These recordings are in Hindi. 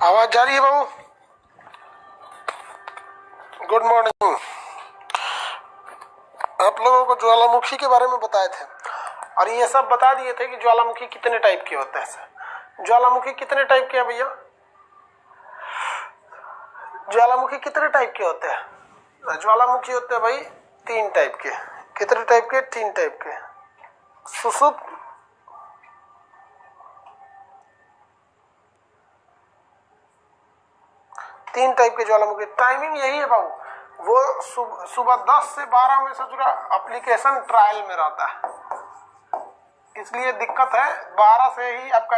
आवाज जा रही है बाबू? Good morning. आप लोगों को ज्वालामुखी के बारे में बताए थे और ये सब बता दिए थे कि ज्वालामुखी कितने टाइप के होते हैं। ज्वालामुखी कितने टाइप के हैं भैया? ज्वालामुखी कितने टाइप के होते हैं? ज्वालामुखी होते हैं भाई 3 टाइप के। कितने टाइप के? 3 टाइप के। सुसुप्त, तीन टाइप के ज्वालामुखी। टाइमिंग यही है बाबू, वो सुबह 10 से 12 में से जुड़ा एप्लीकेशन ट्रायल में रहता है, इसलिए दिक्कत है। 12 से ही आपका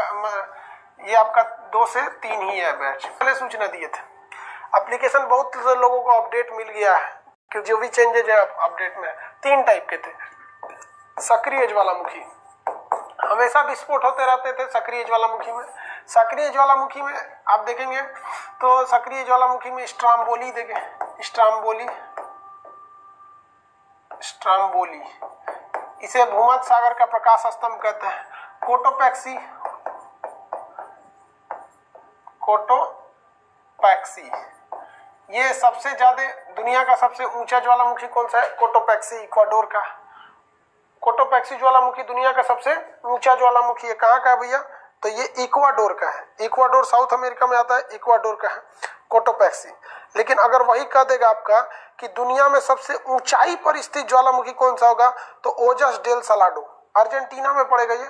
ये आपका 2 से 3 ही है बैच। पहले सूचना दिए थे। एप्लीकेशन बहुत लोगों को अपडेट मिल गया है कि जो भी चेंजेज है अपडेट में 3 टाइप के थे। सक्रिय ज्वालामुखी, हमेशा विस्फोट होते रहते थे सक्रिय ज्वालामुखी में। सक्रिय ज्वालामुखी में आप देखेंगे तो सक्रिय ज्वालामुखी में स्ट्राम्बोली देखें, स्ट्राम्बोली, स्ट्राम्बोली, इसे भूमध्य सागर का प्रकाश स्तंभ कहते हैं। कोटोपैक्सी, कोटोपैक्सी, ये सबसे ज्यादा दुनिया का सबसे ऊंचा ज्वालामुखी कौन सा है? कोटोपैक्सी, इक्वाडोर का। कोटोपैक्सी ज्वालामुखी दुनिया का सबसे ऊंचा ज्वालामुखी है। कहाँ का है भैया? तो ये इक्वाडोर का है। इक्वाडोर साउथ अमेरिका में आता है, इक्वाडोर का है कोटोपैक्सी। लेकिन अगर वही कह देगा आपका कि दुनिया में सबसे ऊंचाई पर स्थित ज्वालामुखी कौन सा होगा, तो ओजस डेल सलाडो, अर्जेंटीना में पड़ेगा ये।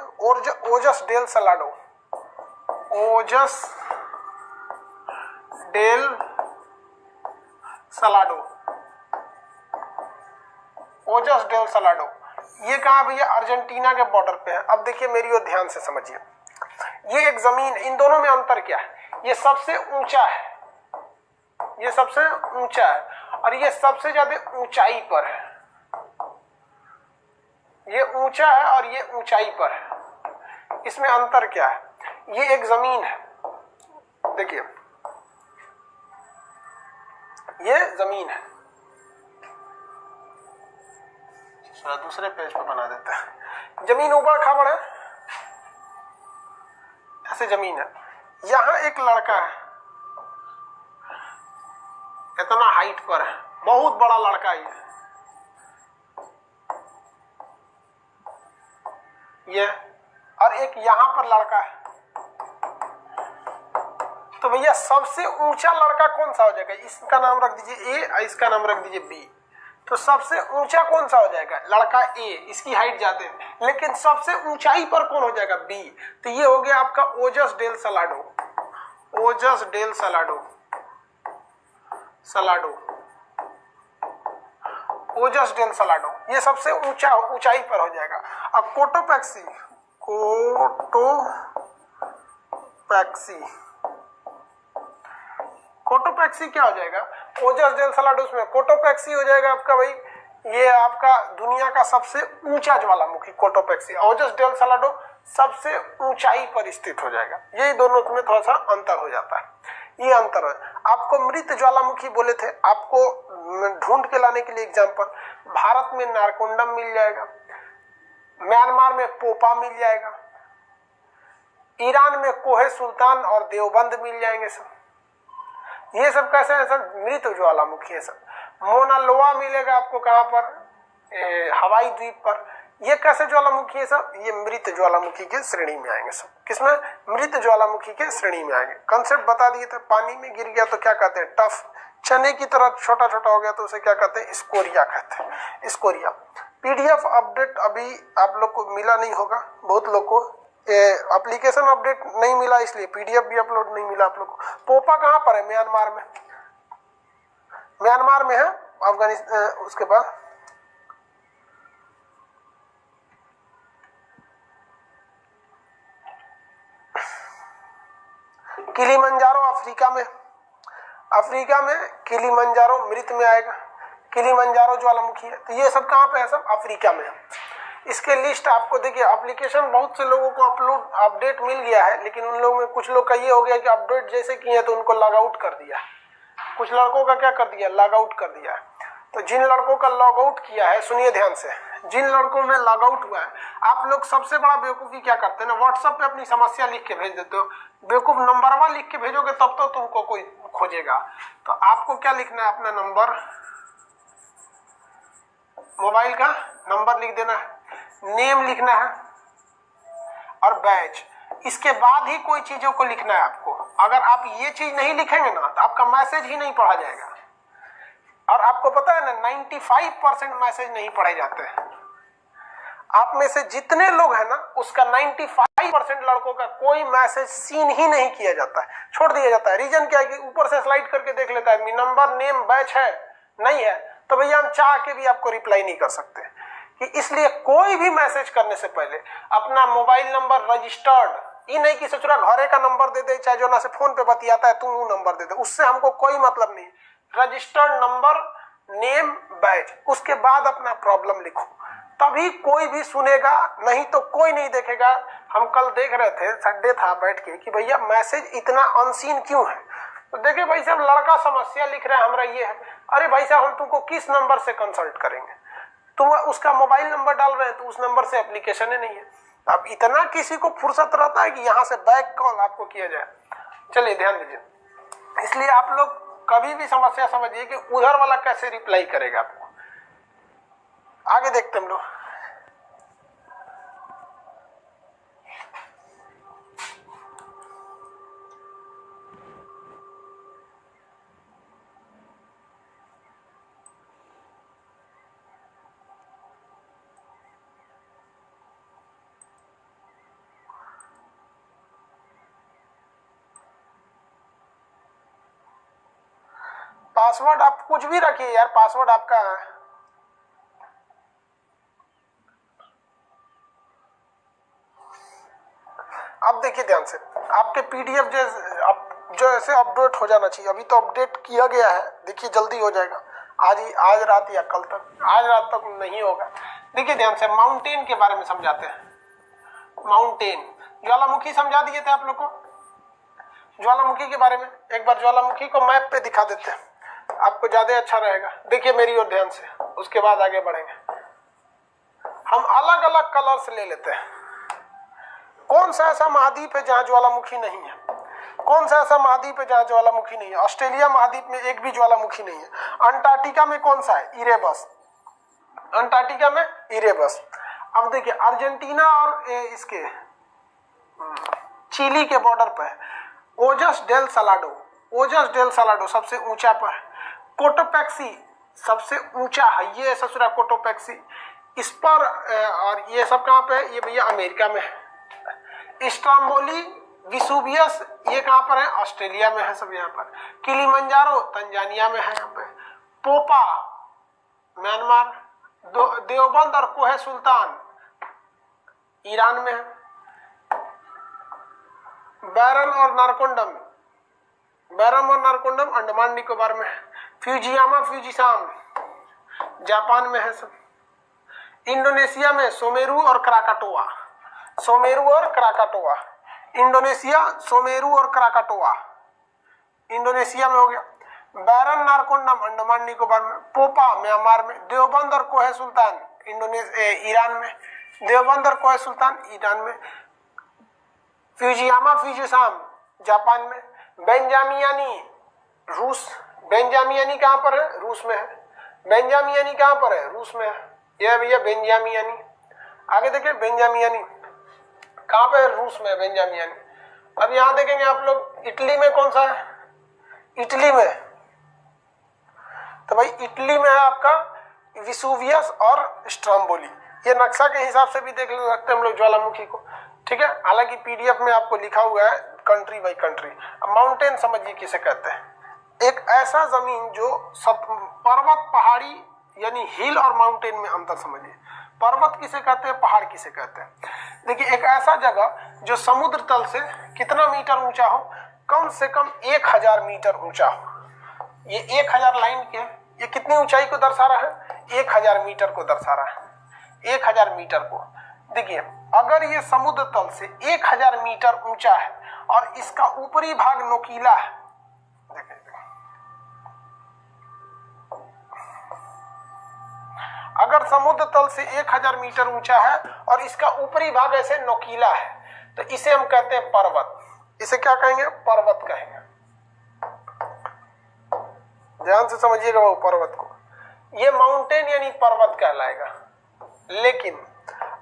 ओजस डेल सलाडो, ओजस डेल सलाडो, ओजस डेल सलाडो, ये कहाँ भैया? अर्जेंटीना के बॉर्डर पे है। अब देखिए मेरी ओर ध्यान से समझिए, ये एक जमीन, इन दोनों में अंतर क्या है? ये सबसे ऊंचा है, ये सबसे ऊंचा है और ये सबसे ज्यादा ऊंचाई पर है। ये ऊंचा है और ये ऊंचाई पर है। इसमें अंतर क्या है? ये एक जमीन है, देखिए ये जमीन है। दूसरे पेज पर बना देता है। जमीन ऊबड़ खाबड़ है, ऐसे जमीन है। यहां एक लड़का है, इतना हाइट पर है, बहुत बड़ा लड़का ये और एक यहां पर लड़का है। तो भैया सबसे ऊंचा लड़का कौन सा हो जाएगा? इसका नाम रख दीजिए ए और इसका नाम रख दीजिए बी। तो सबसे ऊंचा कौन सा हो जाएगा? लड़का ए, इसकी हाइट ज्यादा है, लेकिन सबसे ऊंचाई पर कौन हो जाएगा? बी। तो ये हो गया आपका ओजस डेल सलाडो, ओजस डेल सलाडो, सलाडो, ओजस डेल सलाडो, ये सबसे ऊंचा ऊंचाई पर हो जाएगा। अब कोटोपैक्सी, कोटोपैक्सी, कोटोपैक्सी क्या हो जाएगा? ओजस डेल सलाडोस में कोटोपैक्सी हो जाएगा आपका भाई, ये आपका दुनिया का सबसे ऊंचा ज्वालामुखी कोटोपैक्सी। ओजस डेल सलाडो सबसे ऊंचाई पर स्थित हो जाएगा। यही दोनों में थोड़ा सा अंतर हो जाता है, ये अंतर है। आपको मृत ज्वालामुखी बोले थे, आपको ढूंढ के लाने के लिए एग्जाम्पल, भारत में नारकोंडम मिल जाएगा, म्यांमार में पोपा मिल जाएगा, ईरान में कोहे सुल्तान और देवबंद मिल जाएंगे सब। ये सब कैसे है सर? मृत ज्वालामुखी है सर। मोनालोआ मिलेगा आपको कहां पर? हवाई द्वीप पर। ये कैसे ज्वालामुखी है सर? ये मृत ज्वालामुखी के श्रेणी में आएंगे सब। किसमें? मृत ज्वालामुखी के श्रेणी में आएंगे। कंसेप्ट बता दिए थे। पानी में गिर गया तो क्या कहते हैं? टफ। चने की तरह छोटा छोटा हो गया तो उसे क्या कहते हैं? स्कोरिया कहते हैं, स्कोरिया। पीडीएफ अपडेट अभी आप लोग को मिला नहीं होगा, बहुत लोग को एप्लीकेशन अपडेट नहीं मिला, इसलिए पीडीएफ भी अपलोड नहीं मिला आप लोग को। पोपा कहां पर है? म्यांमार में, म्यांमार में है। अफगानिस्तान, उसके बाद किलिमंजारो अफ्रीका में, अफ्रीका में किलिमंजारो मृत में आएगा, किलिमंजारो ज्वालामुखी है। तो ये सब कहां पे है? सब अफ्रीका में है। इसके लिस्ट आपको देखिए, एप्लीकेशन बहुत से लोगों को अपडेट मिल गया है, लेकिन उन लोगों में कुछ लोग का ये हो गया कि अपडेट जैसे किए तो उनको लॉग आउट कर दिया। कुछ लड़कों का क्या कर दिया? लॉग आउट कर दिया। तो जिन लड़कों का लॉग आउट किया है, सुनिए ध्यान से, जिन लड़कों में लॉग आउट हुआ है, आप लोग सबसे बड़ा बेवकूफी क्या करते हैं ना, व्हाट्सएप पे अपनी समस्या लिख के भेज देते हो। बेवकूफ नंबरवा लिख के भेजोगे तब तो तुमको कोई खोजेगा। तो आपको क्या लिखना है, अपना नंबर, मोबाइल का नंबर लिख देना है, नेम लिखना है और बैच। इसके बाद ही कोई चीजों को लिखना है आपको। अगर आप ये चीज नहीं लिखेंगे ना तो आपका मैसेज ही नहीं पढ़ा जाएगा। और आपको पता है ना 95% मैसेज नहीं पढ़े जाते हैं। आप में से जितने लोग हैं ना उसका 95% लड़कों का कोई मैसेज सीन ही नहीं किया जाता है, छोड़ दिया जाता है। रीजन क्या है कि ऊपर से स्लाइड करके देख लेता है नंबर नेम बैच है, नहीं है तो भैया हम चाह के भी आपको रिप्लाई नहीं कर सकते। कि इसलिए कोई भी मैसेज करने से पहले अपना मोबाइल नंबर रजिस्टर्ड, ये नहीं कि ससुरा घरे का नंबर दे दे, चाहे जो ना से फोन पे बतियाता है तुम वो नंबर दे दे, उससे हमको कोई मतलब नहीं। रजिस्टर्ड नंबर, नेम, बैच, उसके बाद अपना प्रॉब्लम लिखो, तभी कोई भी सुनेगा, नहीं तो कोई नहीं देखेगा। हम कल देख रहे थे, संडे था, बैठ के कि भैया मैसेज इतना अनसीन क्यों है। तो देखिए भाई साहब, लड़का समस्या लिख रहा है हमारा ये है, अरे भाई साहब हम तुमको किस नंबर से कंसल्ट करेंगे, तुम उसका मोबाइल नंबर डाल रहे हैं तो उस नंबर से एप्लीकेशन ही नहीं है। अब इतना किसी को फुर्सत रहता है कि यहाँ से बैक कॉल आपको किया जाए। चलिए ध्यान दीजिए, इसलिए आप लोग कभी भी समस्या समझिए कि उधर वाला कैसे रिप्लाई करेगा आपको। आगे देखते हम लोग। पासवर्ड आप कुछ भी रखिए यार, पासवर्ड आपका है। अब देखिए ध्यान से, आपके पीडीएफ जैसे अपडेट हो जाना चाहिए। अभी तो अपडेट किया गया है, देखिए जल्दी हो जाएगा, आज रात या कल तक, आज रात तक नहीं होगा। देखिए ध्यान से, माउंटेन के बारे में समझाते हैं। माउंटेन, ज्वालामुखी समझा दिए थे आप लोग को, ज्वालामुखी के बारे में। एक बार ज्वालामुखी को मैप पे दिखा देते हैं, आपको ज्यादा अच्छा रहेगा। देखिए मेरी ओर ध्यान से, उसके बाद आगे बढ़ेंगे। हम अलग अलग कलर्स ले लेते हैं। कौन सा ऐसा महाद्वीप है जहां ज्वालामुखी नहीं है, कौन सा ऐसा महाद्वीप है जहां ज्वालामुखी नहीं है। ऑस्ट्रेलिया महाद्वीप में एक भी ज्वालामुखी नहीं है। अंटार्कटिका में कौन सा है, इरेबस, अंटार्कटिका में इरेबस। अब देखिए अर्जेंटीना और इसके चिली के बॉर्डर पर ओजस डेल सलाडो, ओजस डेल सलाडो सबसे ऊंचा पर है। कोटोपैक्सी सबसे ऊंचा है, ये ससुरा कोटोपैक्सी। इस पर और ये सब कहां पे है, ये भैया अमेरिका में है। स्ट्राम्बोली, विसुवियस ये कहां पर है, ऑस्ट्रेलिया में है सब यहाँ पर। किलिमंजारो तंजानिया में है यहाँ पे। पोपा म्यांमार, देवबंद और कोहे सुल्तान ईरान में है। बैरन और नारकोंडम, बैरम और नारकोंडम अंडमान निकोबार में है। फ्यूजियामा फ्यूजिसाम जापान में है सब। इंडोनेशिया में सोमेरू और क्राकाटोआ, सोमेरू और क्राकाटोआ, इंडोनेशिया सोमेरू और क्राकाटोआ इंडोनेशिया में हो गया। बैरन नारकोंडम अंडमान निकोबार में। पोपा म्यांमार में। देवबंद और कोहे सुल्तान ईरान में, देवबंद और कोहे सुल्तान ईरान में। फ्यूजियामा फ्यूजिसाम जापान में। बेंजामियानी रूस, बेंजामियानी कहां पर है, रूस में है। बेंजामियानी कहां पर है, रूस में है। यह भैया बेंजामियानी। आगे देखिए बेंजामियानी कहां पे है, रूस में है बेंजामियानी। अब यहां देखेंगे आप लोग, इटली में कौन सा है, इटली में। तो भाई इटली में है आपका विसुवियस और स्ट्राम्बोली। ये नक्शा के हिसाब से भी देख सकते हैं हम लोग ज्वालामुखी को, ठीक है। हालांकि पीडीएफ में आपको लिखा हुआ है कंट्री बाई कंट्री। अब माउंटेन समझिए किसे कहते हैं, एक ऐसा जमीन जो पर्वत पहाड़ी यानी हिल और माउंटेन में अंतर समझिए। पर्वत किसे कहते हैं, पहाड़ किसे कहते हैं। देखिए एक ऐसा जगह जो समुद्र तल से कितना मीटर ऊंचा हो, कम से कम 1000 मीटर ऊंचा हो। ये 1000 लाइन के, ये कितनी ऊंचाई को दर्शा रहा है, 1000 मीटर को दर्शा रहा है, 1000 मीटर को। देखिए अगर ये समुद्र तल से 1000 मीटर ऊंचा है और इसका ऊपरी भाग नोकीला है, देखिए अगर समुद्र तल से 1000 मीटर ऊंचा है और इसका ऊपरी भाग ऐसे नोकीला है तो इसे हम कहते हैं पर्वत। इसे क्या कहेंगे? पर्वत कहेंगे। ध्यान से समझिएगा वो पर्वत को, ये माउंटेन यानी पर्वत कहलाएगा। लेकिन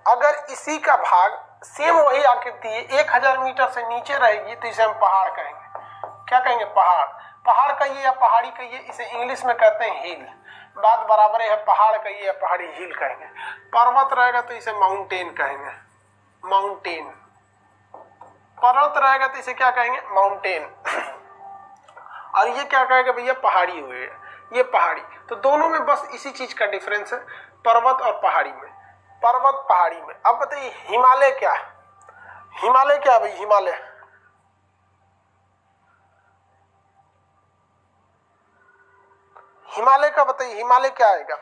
अगर इसी का भाग सेम वही आकृति है 1000 मीटर से नीचे रहेगी तो इसे हम पहाड़ कहेंगे। क्या कहेंगे? पहाड़। पहाड़ कहिए या पहाड़ी कहिए, इसे इंग्लिश में कहते हैं हिल। बात बराबर है, पहाड़ कहिए या पहाड़ी हिल कहेंगे। पर्वत रहेगा तो इसे माउंटेन कहेंगे, माउंटेन। पर्वत रहेगा तो इसे क्या कहेंगे? माउंटेन। और ये क्या कहेगा भैया? पहाड़ी हुए, ये पहाड़ी। तो दोनों में बस इसी चीज का डिफरेंस है, पर्वत और पहाड़ी में। पर्वत पहाड़ी में। अब बताइए हिमालय क्या है? हिमालय क्या है भाई? हिमालय हिमालय का बताइए, हिमालय क्या आएगा?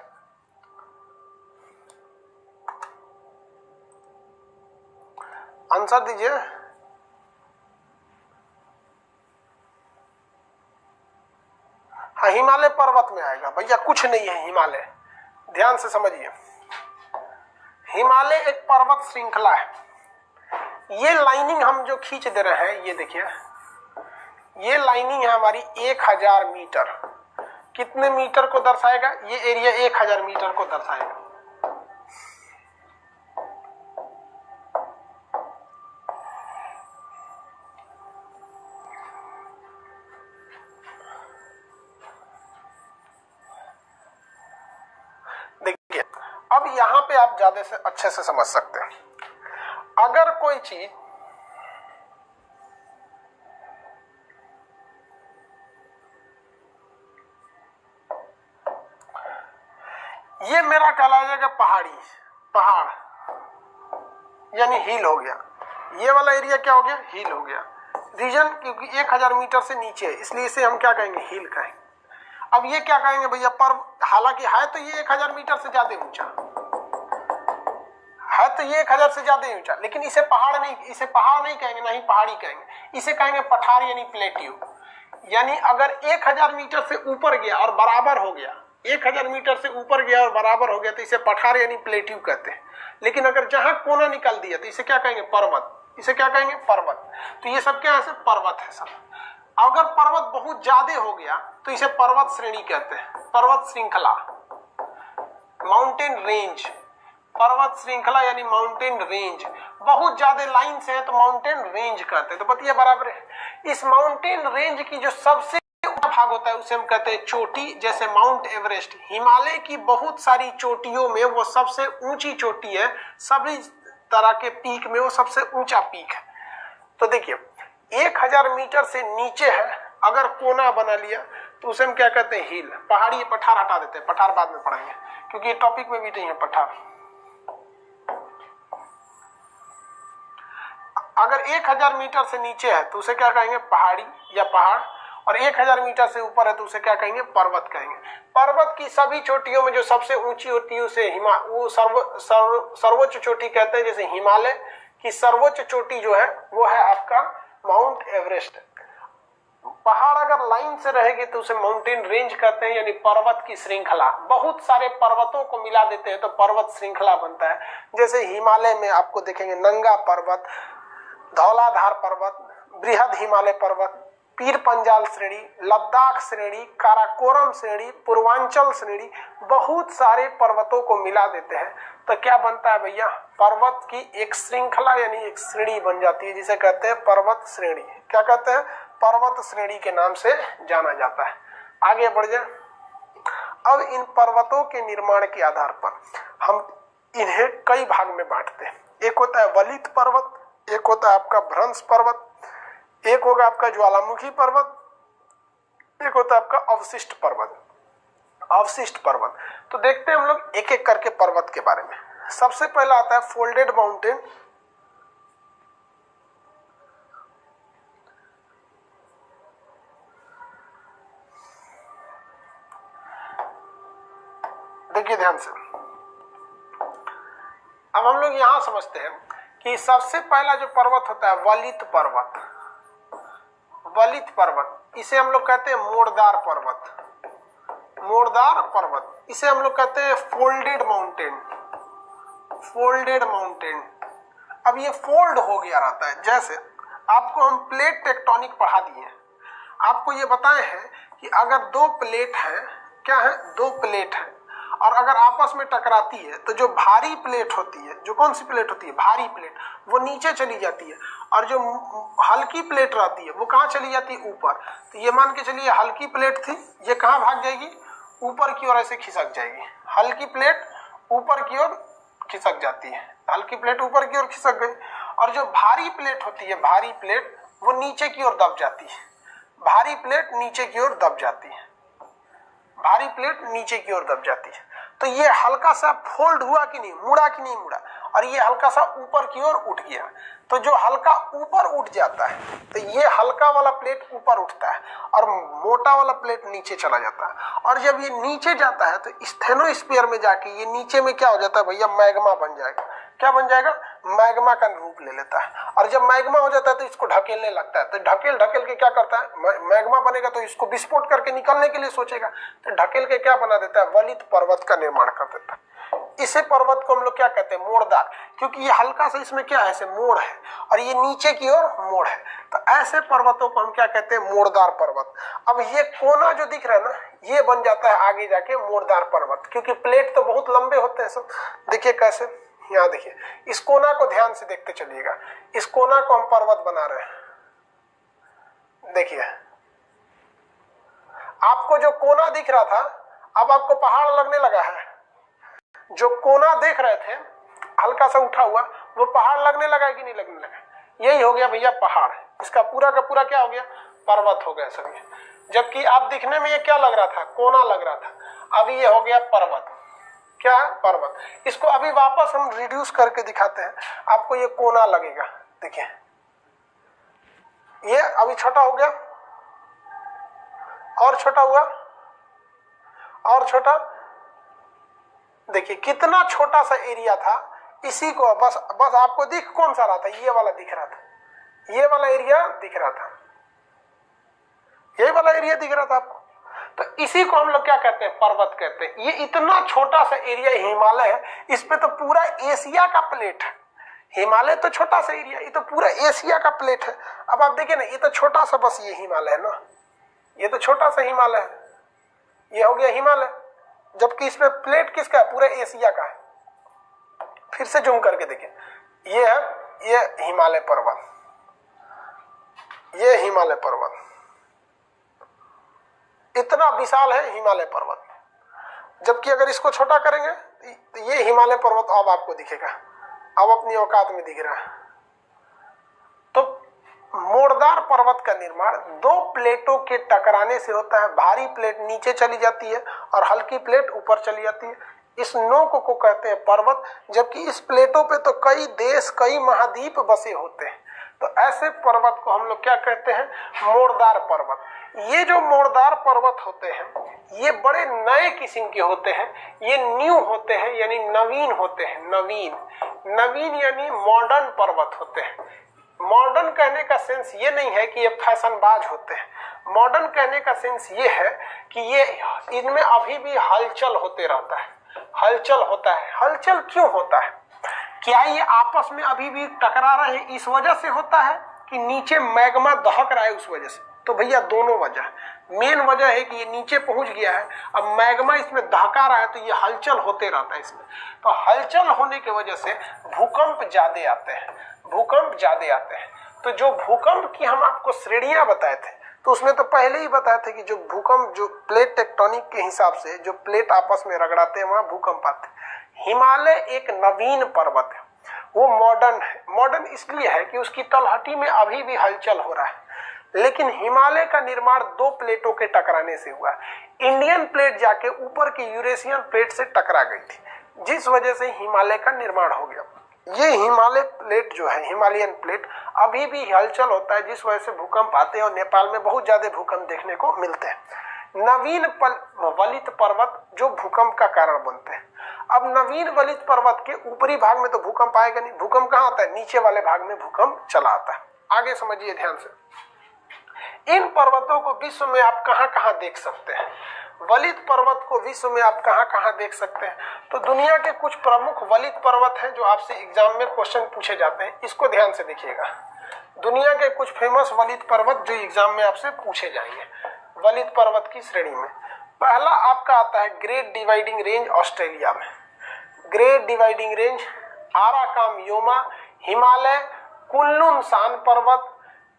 आंसर दीजिए। हाँ, हिमालय पर्वत में आएगा भैया, कुछ नहीं है हिमालय। ध्यान से समझिए, हिमालय एक पर्वत श्रृंखला है। ये लाइनिंग हम जो खींच दे रहे हैं, ये देखिए, ये लाइनिंग है हमारी 1000 मीटर। कितने मीटर को दर्शाएगा? ये एरिया 1000 मीटर को दर्शाएगा। देखिए, अब यहां पे आप ज्यादा से अच्छे से समझ सकते हैं। अगर कोई चीज ये मेरा कहलाया जाएगा पहाड़ी, पहाड़ यानी हिल हो गया। ये वाला एरिया क्या हो गया? हिल हो गया। रीजन क्योंकि 1000 मीटर से नीचे है, इसलिए इसे हम क्या कहेंगे? हिल कहेंगे। अब ये क्या कहेंगे भैया? पर्व। हालांकि है तो ये 1000 मीटर से ज्यादा ऊंचा है, तो ये 1000 से ज्यादा ऊंचा, लेकिन इसे पहाड़ नहीं, इसे पहाड़ नहीं कहेंगे, ना ही पहाड़ी कहेंगे। इसे कहेंगे पठार यानी प्लेट्यू। यानी अगर 1000 मीटर से ऊपर गया और बराबर हो गया, 1000 मीटर से ऊपर गया और बराबर हो गया तो इसे पठार यानी प्लेट्यू कहते हैं। लेकिन अगर जहां कोना निकल दिया तो इसे क्या कहेंगे? पर्वत। इसे क्या कहेंगे? पर्वत। तो ये सब क्या है? पर्वत है सब। अगर पर्वत बहुत ज्यादा हो गया तो इसे पर्वत श्रेणी कहते हैं, पर्वत श्रृंखला, माउंटेन रेंज। पर्वत श्रृंखला यानी माउंटेन रेंज। बहुत ज्यादा लाइन से है तो माउंटेन रेंज कहते हैं। तो बताइए बराबर है। इस माउंटेन रेंज की जो सबसे भाग होता है उसे हम कहते हैं चोटी। जैसे माउंट एवरेस्ट, हिमालय की बहुत सारी चोटियों में वो सबसे ऊंची चोटी है। सभी तरह के पीक में वो सबसे ऊंचा पीक है। तो देखिए, 1000 मीटर से नीचे है, अगर कोना बना लिया तो उसे हम क्या कहते हैं? हिल। पहाड़ी, पठार हटा देते हैं, पठार बाद में पढ़ाएंगे क्योंकि ये टॉपिक में भी नहीं है पठार। अगर 1000 मीटर से नीचे है तो उसे क्या कहेंगे? पहाड़ी या पहाड़। और 1000 मीटर से ऊपर है तो उसे क्या कहेंगे? पर्वत कहेंगे। पर्वत की सभी चोटियों में जो सबसे ऊंची होती है उसे वो सर्वोच्च चोटी कहते हैं। जैसे हिमालय की सर्वोच्च चोटी जो है वो है आपका माउंट एवरेस्ट। पहाड़ अगर लाइन से रहेगी तो उसे माउंटेन रेंज कहते हैं, यानी पर्वत की श्रृंखला। बहुत सारे पर्वतों को मिला देते हैं तो पर्वत श्रृंखला बनता है। जैसे हिमालय में आपको देखेंगे नंगा पर्वत, धौलाधार पर्वत, बृहद हिमालय पर्वत, पीर पंजाल श्रेणी, लद्दाख श्रेणी, काराकोरम श्रेणी, पूर्वांचल श्रेणी, बहुत सारे पर्वतों को मिला देते हैं तो क्या बनता है भैया? पर्वत की एक श्रृंखला यानी एक श्रेणी बन जाती है, जिसे कहते हैं पर्वत श्रेणी। क्या कहते हैं? पर्वत श्रेणी के नाम से जाना जाता है। आगे बढ़ जाए। अब इन पर्वतों के निर्माण के आधार पर हम इन्हें कई भाग में बांटते हैं। एक होता है वलित पर्वत, एक होता है आपका भ्रंश पर्वत, एक होगा आपका ज्वालामुखी पर्वत, एक होता है आपका अवशिष्ट पर्वत। अवशिष्ट पर्वत तो देखते हैं हम लोग एक एक करके पर्वत के बारे में। सबसे पहला आता है फोल्डेड माउंटेन। देखिए ध्यान से, अब हम लोग यहां समझते हैं कि सबसे पहला जो पर्वत होता है वलित पर्वत। वलित पर्वत इसे हम लोग कहते हैं मोड़दार पर्वत। मोड़दार पर्वत, इसे हम लोग कहते हैं फोल्डेड माउंटेन, फोल्डेड माउंटेन। अब ये फोल्ड हो गया रहता है, जैसे आपको हम प्लेट टेक्टोनिक पढ़ा दिए, आपको ये बताए हैं कि अगर दो प्लेट है, क्या है, दो प्लेट है, और अगर आपस में टकराती है तो जो भारी प्लेट होती है, जो कौन सी प्लेट होती है, भारी प्लेट, वो नीचे चली जाती है, और जो हल्की प्लेट रहती है वो कहाँ चली जाती है, ऊपर। तो ये मान के चलिए हल्की प्लेट थी, ये कहाँ भाग जाएगी, ऊपर की ओर ऐसे खिसक जाएगी, हल्की प्लेट ऊपर की ओर खिसक जाती है, हल्की प्लेट ऊपर की ओर खिसक गई, और जो भारी प्लेट होती है, भारी प्लेट, वो नीचे की ओर दब जाती है, भारी प्लेट नीचे की ओर दब जाती है, भारी प्लेट नीचे की ओर दब जाती है। तो ये हल्का सा फोल्ड हुआ कि नहीं, मुड़ा कि नहीं मुड़ा, और ये हल्का सा ऊपर की ओर उठ गया। तो जो हल्का ऊपर उठ जाता है, तो ये हल्का वाला प्लेट ऊपर उठता है और मोटा वाला प्लेट नीचे चला जाता है, और जब ये नीचे जाता है तो स्टेनोस्फीयर में जाके ये नीचे में क्या हो जाता है भैया, मैग्मा बन जाएगा। क्या बन जाएगा, मैग्मा का रूप ले लेता है, और जब मैग्मा हो जाता है तो इसको ढकेलने लगता है। तो ढकेल ढकेल के क्या करता है, मैग्मा बनेगा तो इसको विस्फोट करके निकलने के लिए सोचेगा, तो ढकेल के क्या बना देता है, वलित पर्वत का निर्माण कर देता है। इसे पर्वत को हम लोग क्या कहते हैं, मोड़दार, क्योंकि ये हल्का सा इसमें क्या है, ऐसे मोड़ है, और ये नीचे की ओर मोड़ है। तो ऐसे पर्वतों को हम क्या कहते हैं, मोड़दार पर्वत। अब ये कोना जो दिख रहा है ना, ये बन जाता है आगे जाके मोड़दार पर्वत, क्योंकि प्लेट तो बहुत लंबे होते हैं सब। देखिए कैसे, यहाँ देखिए, इस कोना को ध्यान से देखते चलिएगा, इस कोना को हम पर्वत बना रहे हैं। देखिए आपको जो कोना दिख रहा था, अब आपको पहाड़ लगने लगा है। जो कोना देख रहे थे हल्का सा उठा हुआ, वो पहाड़ लगने लगा कि नहीं लगने लगा, यही हो गया भैया पहाड़। इसका पूरा का पूरा क्या हो गया, पर्वत हो गया सभी। जबकि आप दिखने में ये क्या लग रहा था, कोना लग रहा था, अभी ये हो गया पर्वत। क्या है, पर्वत। इसको अभी वापस हम रिड्यूस करके दिखाते हैं, आपको ये कोना लगेगा। देखिए ये अभी छोटा हो गया, और छोटा हुआ, और छोटा। देखिए कितना छोटा सा एरिया था, इसी को बस आपको दिख कौन सा रहा था, ये वाला दिख रहा था, ये वाला एरिया दिख रहा था, यही वाला एरिया दिख रहा था आपको। तो इसी को हम लोग क्या कहते हैं, पर्वत कहते हैं। ये इतना छोटा सा एरिया हिमालय है, इस पे तो पूरा एशिया का प्लेट है। हिमालय तो छोटा सा एरिया, ये तो पूरा एशिया का प्लेट है। अब आप देखिए ना, ये तो छोटा सा बस ये हिमालय है ना, ये तो छोटा सा हिमालय है, ये हो गया हिमालय, जबकि इसमें प्लेट किसका है, पूरे एशिया का है। फिर से जूम करके देखिए, ये है, ये हिमालय पर्वत, ये हिमालय पर्वत, इतना विशाल है हिमालय पर्वत। जबकि अगर इसको छोटा करेंगे तो ये हिमालय पर्वत अब आपको दिखेगा, अब अपनी औकात में दिख रहा है। तो मोड़दार पर्वत का निर्माण दो प्लेटों के टकराने से होता है। भारी प्लेट नीचे चली जाती है और हल्की प्लेट ऊपर चली जाती है। इस नोक को कहते हैं पर्वत, जबकि इस प्लेटों पे तो कई देश, कई महाद्वीप बसे होते हैं। तो ऐसे पर्वत को हम लोग क्या कहते हैं, मोड़दार पर्वत। ये जो मोड़दार पर्वत होते हैं, ये बड़े नए किस्म के होते हैं, ये न्यू होते हैं, यानी नवीन होते हैं। नवीन यानी मॉडर्न पर्वत होते हैं। मॉडर्न कहने का सेंस ये नहीं है कि ये फैशनबाज होते हैं। मॉडर्न कहने का सेंस ये है कि ये इनमें अभी भी हलचल होते रहता है, हलचल होता है। हलचल क्यों होता है? क्या ये आपस में अभी भी टकरा रहे हैं इस वजह से होता है कि नीचे मैग्मा दहक रहा है उस वजह से? तो भैया दोनों वजह। मेन वजह है कि ये नीचे पहुंच गया है, अब मैग्मा इसमें दहका रहा है, तो ये हलचल होते रहता है इसमें। तो हलचल होने की वजह से भूकंप ज्यादा आते हैं, भूकंप ज्यादा आते हैं। तो जो भूकंप की हम आपको श्रेणियां बताए थे, तो उसमें तो पहले ही बताए थे कि जो भूकंप, जो प्लेट टेक्टोनिक के हिसाब से जो प्लेट आपस में रगड़ाते हैं वहां भूकंप आते हैं। हिमालय एक नवीन पर्वत है, वो मॉडर्न है। मॉडर्न इसलिए है कि उसकी तलहटी में अभी भी हलचल हो रहा है। लेकिन हिमालय का निर्माण दो प्लेटों के टकराने से हुआ। इंडियन प्लेट जाके ऊपर की यूरेशियन प्लेट से टकरा गई थी, जिस वजह से हिमालय का निर्माण हो गया। ये हिमालय प्लेट जो है, हिमालयन प्लेट, अभी भी हलचल होता है, जिस वजह से भूकंप आते हैं और नेपाल में बहुत ज्यादा भूकंप देखने को मिलते हैं। नवीन वलित पर्वत जो भूकंप का कारण बनते हैं। अब नवीन वलित पर्वत के ऊपरी भाग में तो भूकंप आएगा नहीं। भूकंप कहाँ आता है? नीचे वाले भाग में भूकंप चला आता है। आगे समझिए ध्यान से। इन पर्वतों को विश्व में आप कहां कहां देख सकते हैं? वलित पर्वत को विश्व में आप कहाँ कहाँ देख सकते हैं? तो दुनिया के कुछ प्रमुख वलित पर्वत हैं जो आपसे एग्जाम में क्वेश्चन पूछे जाते हैं, इसको ध्यान से देखिएगा। दुनिया के कुछ फेमस वलित पर्वत जो एग्जाम में आपसे पूछे जाएंगे वलित पर्वत की श्रेणी में। पहला आपका आता है ग्रेट डिवाइडिंग रेंज ऑस्ट्रेलिया में। Great Dividing Range, Arakan Yoma, Himalaya, Kunlun Shan पर्वत,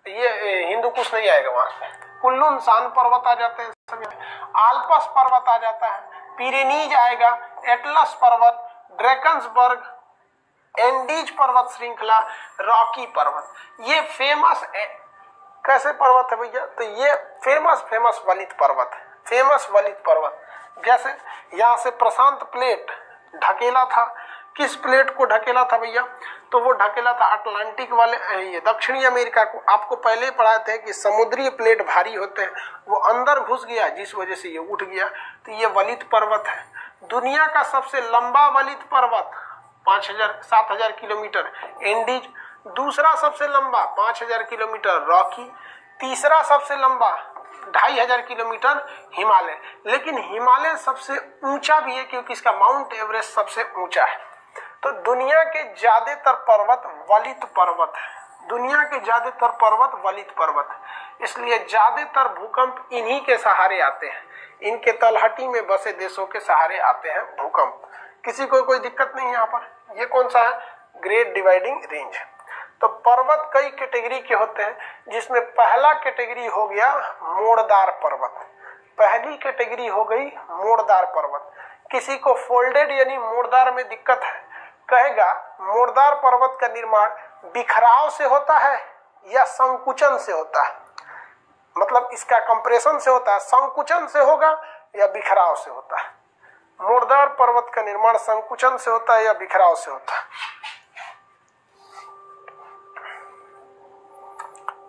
ये हिंदू कुछ नहीं आएगा वहां पे, कुल्लुन शान पर्वत आ जाते हैं सभी, आल्पस पर्वत आ जाता है, पिरेनीज आएगा, एटलस पर्वत, ड्रैकन्सबर्ग, एंडीज पर्वत श्रृंखला, रॉकी पर्वत। ये फेमस कैसे पर्वत है भैया? तो ये फेमस वलित पर्वत है, फेमस वलित पर्वत। जैसे यहाँ से प्रशांत प्लेट ढकेला था, किस प्लेट को ढकेला था भैया? तो वो ढकेला था अटलांटिक वाले, ये दक्षिणी अमेरिका को। आपको पहले ही पढ़ाए थे कि समुद्री प्लेट भारी होते हैं, वो अंदर घुस गया जिस वजह से ये उठ गया, तो ये वलित पर्वत है। दुनिया का सबसे लंबा वलित पर्वत 7,000 किलोमीटर एंडीज, दूसरा सबसे लंबा 5,000 किलोमीटर रॉकी, तीसरा सबसे लंबा 2,500 किलोमीटर हिमालय। लेकिन हिमालय सबसे ऊंचा भी है क्योंकि इसका माउंट एवरेस्ट सबसे ऊंचा है। तो दुनिया के ज्यादातर पर्वत वलित पर्वत है, दुनिया के ज्यादातर पर्वत वलित पर्वत है, इसलिए ज्यादातर भूकंप इन्हीं के सहारे आते हैं, इनके तलहटी में बसे देशों के सहारे आते हैं भूकंप। किसी को कोई दिक्कत नहीं है यहाँ पर। ये कौन सा है? Great Dividing range. तो पर्वत कई कैटेगरी के होते हैं, जिसमें पहला कैटेगरी हो गया मोड़दार पर्वत। पहली कैटेगरी हो गई मोड़दार पर्वत। किसी को फोल्डेड यानी मोड़दार में दिक्कत है, कहेगा मोड़दार पर्वत का निर्माण बिखराव से होता है या संकुचन से होता है, मतलब इसका कंप्रेशन से होता है, संकुचन से होगा या बिखराव से होता है। मोड़दार पर्वत का निर्माण संकुचन से होता है या बिखराव से होता है?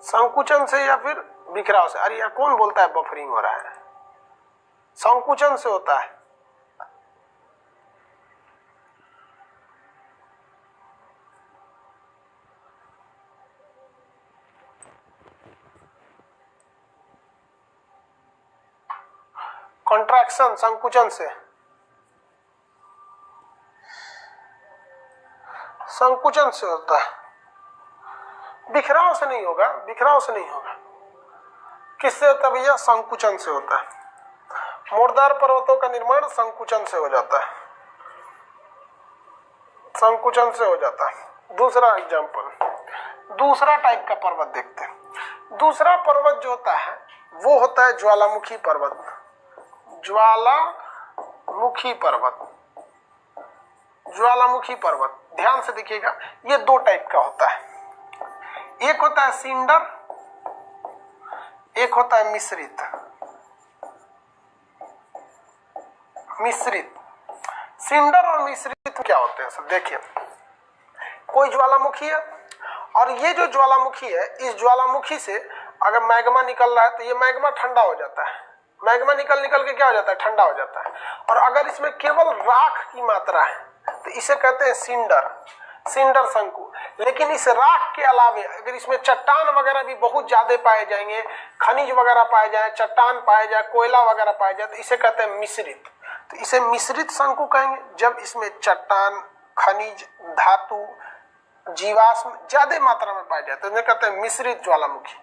संकुचन से या फिर बिखराव से? अरे यार कौन बोलता है बफरिंग हो रहा है? संकुचन से होता है। कॉन्ट्रैक्शन संकुचन से, संकुचन से होता है, बिखराव से नहीं होगा, बिखराव से नहीं होगा। किससे होता है भैया? संकुचन से होता है। मोड़दार पर्वतों का निर्माण संकुचन से हो जाता है, संकुचन से हो जाता है। दूसरा एग्जांपल, दूसरा टाइप का पर्वत देखते हैं। दूसरा पर्वत जो होता है वो होता है ज्वालामुखी पर्वत। ज्वालामुखी पर्वत, ज्वालामुखी पर्वत, ध्यान से देखिएगा, ये दो टाइप का होता है। एक होता है सिंडर, एक होता है मिश्रित। मिश्रित, सिंडर और मिश्रित क्या होते हैं सब देखिए। कोई ज्वालामुखी है और ये जो ज्वालामुखी है, इस ज्वालामुखी से अगर मैग्मा निकल रहा है तो ये मैग्मा ठंडा हो जाता है। मैग्मा निकल के क्या हो जाता है? ठंडा हो जाता है। और अगर इसमें केवल राख की मात्रा है तो इसे कहते हैं सिंडर, सिंडर शंकु। लेकिन इस राख के अलावे अगर इसमें चट्टान वगैरह भी बहुत ज्यादा पाए जाएंगे, खनिज वगैरह पाए जाए, चट्टान पाए जाए, कोयला वगैरह पाए जाए, तो इसे कहते हैं मिश्रित। तो इसे मिश्रित शंकु कहेंगे जब इसमें चट्टान, खनिज, धातु, जीवाश्म ज्यादा मात्रा में पाए जाते हैं, कहते हैं मिश्रित ज्वालामुखी।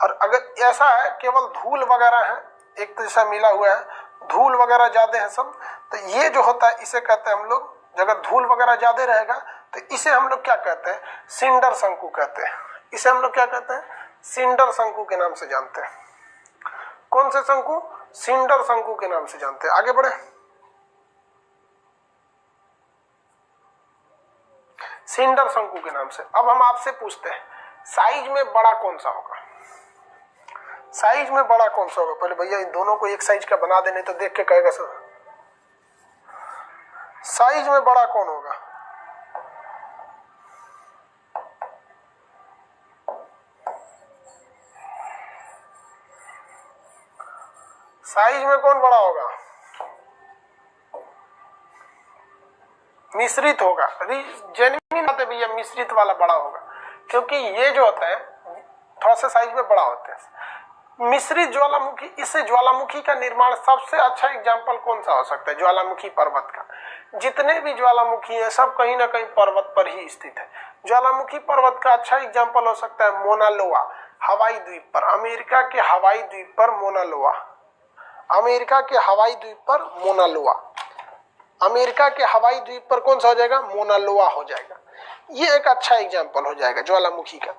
और अगर ऐसा है केवल धूल वगैरह है, एक तो जैसा मिला हुआ है, धूल वगैरह ज्यादा है सब, तो ये जो होता है इसे कहते हैं हम लोग, अगर धूल वगैरह ज्यादा रहेगा तो इसे हम लोग क्या कहते हैं? सिंडर शंकु कहते हैं। इसे हम लोग क्या कहते हैं? सिंडर शंकु के नाम से जानते हैं। कौन से शंकु? सिंडर शंकु के नाम से जानते हैं। आगे बढ़े, सिंडर शंकु के नाम से। अब हम आपसे पूछते हैं साइज में बड़ा कौन सा होगा? साइज में बड़ा कौन सा होगा? पहले भैया इन दोनों को एक साइज का बना देने तो देख के कहेगा सर साइज में बड़ा कौन होगा? साइज में कौन बड़ा होगा? मिश्रित होगा। जेन्युइन बात है भैया, मिश्रित वाला बड़ा होगा, क्योंकि ये जो होता है थोड़ा सा साइज में बड़ा होता है। मिश्रित ज्वालामुखी, इससे ज्वालामुखी का निर्माण सबसे अच्छा एग्जाम्पल कौन सा हो सकता है? ज्वालामुखी पर्वत का। जितने भी ज्वालामुखी है सब कहीं ना कहीं पर्वत पर ही स्थित है। ज्वालामुखी पर्वत का अच्छा एग्जाम्पल हो सकता है मोना लोआ, हवाई द्वीप पर, अमेरिका के हवाई द्वीप पर मोना लोआ, अमेरिका के हवाई द्वीप पर मोना लोआ, अमेरिका के हवाई द्वीप पर कौन सा हो जाएगा? मोना लोआ हो जाएगा। ये एक अच्छा एग्जाम्पल हो जाएगा ज्वालामुखी का।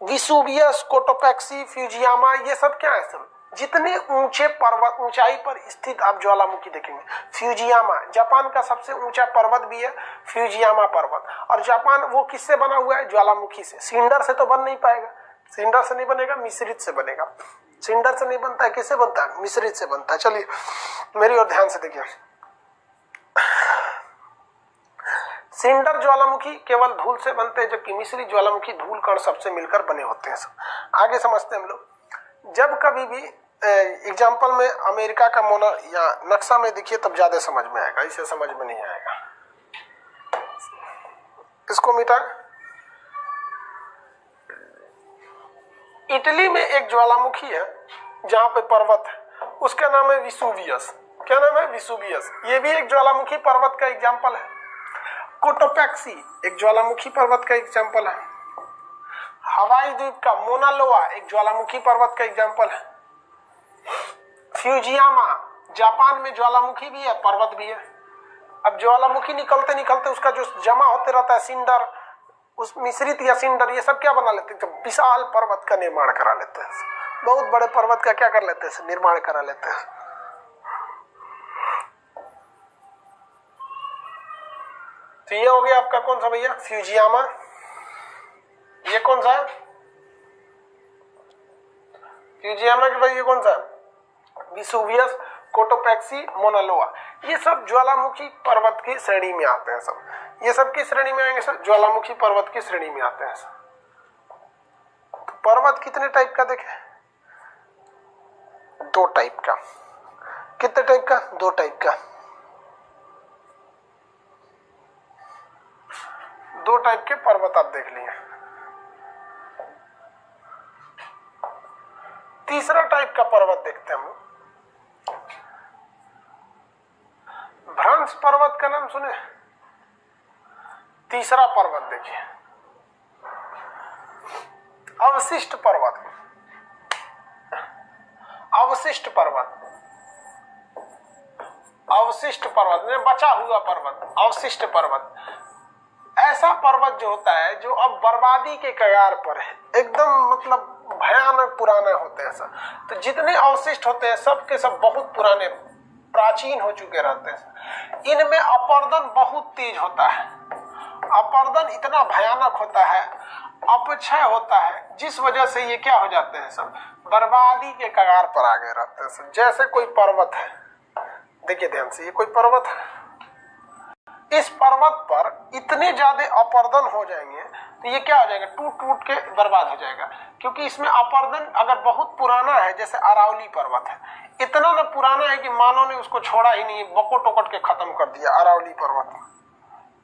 विसुवियस, कोटोपैक्सी, फ्यूजियामा, ये सब क्या है? सब जितने ऊंचे पर्वत, ऊंचाई पर स्थित आप ज्वालामुखी देखेंगे। फ्यूजियामा जापान का सबसे ऊंचा पर्वत भी है, फ्यूजियामा पर्वत। और जापान वो किससे बना हुआ है? ज्वालामुखी से। सिंडर से तो बन नहीं पाएगा, सिंडर से नहीं बनेगा, मिश्रित से बनेगा। सिंडर से नहीं बनता है, किससे बनता है? मिश्रित से बनता है। चलिए मेरी ओर ध्यान से देखिए। सिंडर ज्वालामुखी केवल धूल से बनते हैं, जबकि मिश्रित ज्वालामुखी धूल कण सबसे मिलकर बने होते हैं। सब आगे समझते हैं हम लोग। जब कभी भी एग्जाम्पल में अमेरिका का मोना या नक्शा में देखिए तब ज्यादा समझ में आएगा, इसे समझ में नहीं आएगा। इसको मिटा। इटली में एक ज्वालामुखी है जहां पे पर्वत है, उसका नाम है विसुवियस। क्या नाम है? विसुवियस। ये भी एक ज्वालामुखी पर्वत का एग्जाम्पल है। कोटोपैक्सी एक ज्वालामुखी पर्वत का एग्जाम्पल है। हवाई द्वीप का मोना लोआ एक ज्वालामुखी पर्वत का एग्जाम्पल है। फ्यूजियामा जापान में ज्वालामुखी भी है, पर्वत भी है। अब ज्वालामुखी निकलते निकलते उसका जो जमा होते रहता है सिंडर, उस मिश्रित या सिंडर, ये सब क्या बना लेते हैं? तो विशाल पर्वत का निर्माण करा लेते हैं। बहुत बड़े पर्वत का क्या कर लेते हैं? निर्माण करा लेते हैं। तो ये हो गया आपका कौन सा भैया? फ्यूजियामा। ये कौन सा है? फ्यूजियामा के भाई ये कौन सा? विसुवियस, कोटोपैक्सी, मोना लोआ। ये सब ज्वालामुखी पर्वत की श्रेणी में आते हैं। सब ये सब की श्रेणी में आएंगे सर? ज्वालामुखी पर्वत की श्रेणी में आते हैं सर। तो पर्वत कितने टाइप का देखे? 2 टाइप का। कितने टाइप का? 2 टाइप का। 2 टाइप के पर्वत आप देख लिए। तीसरा टाइप का पर्वत देखते हैं हम। भ्रंश पर्वत का नाम सुने? तीसरा पर्वत देखिए, अवशिष्ट पर्वत। अवशिष्ट पर्वत, अवशिष्ट पर्वत में बचा हुआ पर्वत, अवशिष्ट पर्वत। ऐसा पर्वत जो होता है जो अब बर्बादी के कगार पर है, एकदम मतलब भयानक पुराने होते हैं सब। तो जितने अवशिष्ट होते हैं सब के सब बहुत पुराने, प्राचीन हो चुके रहते हैं। इनमें अपरदन बहुत तेज होता है। अपरदन इतना भयानक होता है, अपक्षय होता है, जिस वजह से ये क्या हो जाते हैं सब? बर्बादी के कगार पर आ गए रहते हैं सब। जैसे कोई पर्वत है, देखिए ध्यान से, ये कोई पर्वत है। इस पर्वत पर इतने ज्यादा अपरदन हो जाएंगे तो ये क्या हो जाएगा? टूट टूट के बर्बाद हो जाएगा। क्योंकि इसमें अपरदन अगर बहुत पुराना है, जैसे अरावली पर्वत है, इतना ना पुराना है कि मानव ने उसको छोड़ा ही नहीं, बकोट वकोट के खत्म कर दिया। अरावली पर्वत,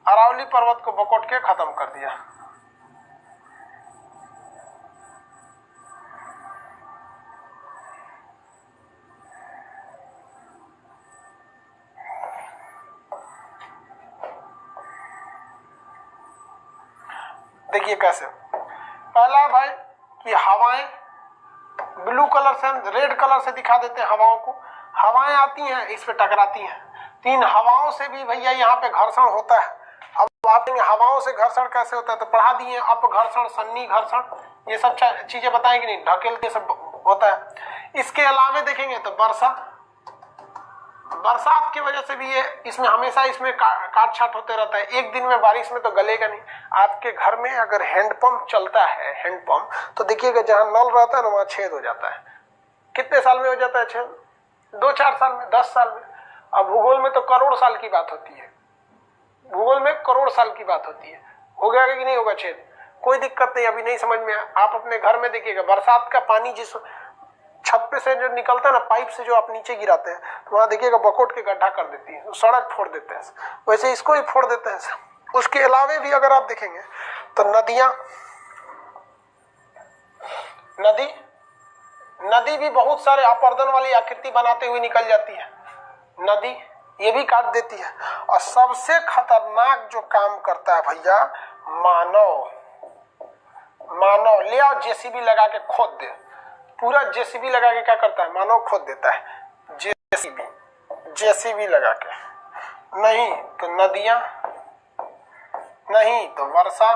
अरावली पर्वत को बकोट के खत्म कर दिया। देखिए कैसे। पहला है भाई कि हवाएं ब्लू कलर से, हम रेड कलर से दिखा देते हैं हवाओं को। हवाएं आती हैं, इस पे टकराती हैं। 3 हवाओं से भी भैया यहाँ पे घर्षण होता है। अब आप हवाओं से घर्षण कैसे होता है तो पढ़ा दिए, अपघर्षण, सन्नी घर्षण, ये सब चीजें बताएंगे नहीं, ढकेल के सब होता है। इसके अलावा देखेंगे तो वर्षा, बरसात की वजह से भी ये इसमें हमेशा इसमें काट छाट होते रहता है। एक दिन में बारिश में तो गलेगा नहीं। आपके घर में अगर हैंडपंप चलता है, हैंडपंप, तो देखिएगा जहां नल रहता है ना वहां छेद हो जाता है। कितने साल में हो जाता है छेद? 2-4 साल में, 10 साल में। अब भूगोल में तो करोड़ साल की बात होती है, भूगोल में करोड़ साल की बात होती है। हो गया कि नहीं होगा छेद? कोई दिक्कत नहीं, अभी नहीं समझ में आया। आप अपने घर में देखिएगा, बरसात का पानी जिस छत पे से जो निकलता है ना, पाइप से जो आप नीचे गिराते हैं, तो वहां देखिएगा बकोट के गड्ढा कर देती है, सड़क फोड़ देते हैं। वैसे इसको ही फोड़ देते हैं। उसके अलावे भी अगर आप देखेंगे तो नदियां, नदी नदी भी बहुत सारे अपर्दन वाली आकृति बनाते हुए निकल जाती है, नदी ये भी काट देती है। और सबसे खतरनाक जो काम करता है भैया, मानव ले आओ जेसीबी लगा के खोद दे, पूरा जेसीबी लगा के क्या करता है, मानव खोद देता है। जेसीबी लगा के, नहीं तो नदियां, नहीं तो वर्षा,